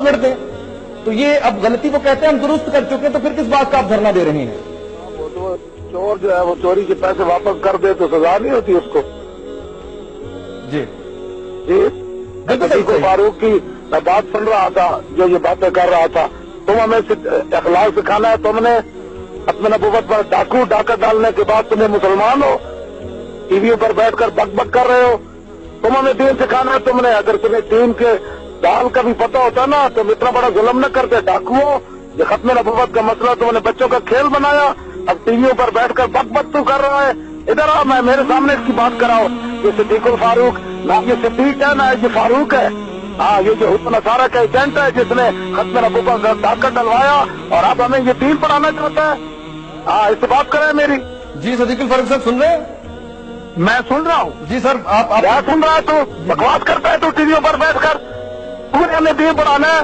لڑتے ہیں تو یہ اب غلطی کو کہتے ہیں ہم درست کر چکے تو پھر کس بات کا آپ دھرنا دے رہے ہیں؟ وہ تو چور جو ہے وہ چوری کے پیسے واپس کر دے تو سزا نہیں ہوتی اس کو؟ جی جی بالکل فاروق کی میں بات سن رہا تھا جو یہ باتیں کر رہا تھا، تم ہمیں اخلاق سکھانا ہے، تم نے اپنے نبوت پر ڈاکہ ڈالنے کے بعد تمہیں مسلمان ہو، ٹی وی پر بیٹھ کر بک بک کر رہے ہو، تم ہمیں دین سکھانا ہے، تم نے اگر تمہیں دین کے دال کا بھی پتہ ہوتا نا تم اتنا بڑا ظلم نہ کرتے، ڈاکوؤں، یہ ختم نبوت کا مسئلہ تم نے بچوں کا کھیل بنایا، اب ٹی ویوں پر بیٹھ کر بک بک تو کر رہا ہے، ادھر آ میں میرے سامنے اس کی بات کراؤ، یہ صدیق الفاروق نہ یہ صدیق ہے نہ یہ فاروق ہے، ہاں یہ جو حسن نصارہ کا ایجنٹ ہے جس نے ختم نبوت کا ڈاکہ ڈلوایا اور اب ہمیں یہ دین پڑھانا چاہتا ہے، ہاں اس سے بات کریں میری۔ جی صدیق الفاروق صاحب سن رہے ہیں؟ میں سن رہا ہوں۔ جی سر آپ کیا سن رہا ہے تو؟ بکواس کرتا ہے تو ٹی ویوں پر بیٹھ کر؟ تمہیں ہمیں دین پڑھانا ہے؟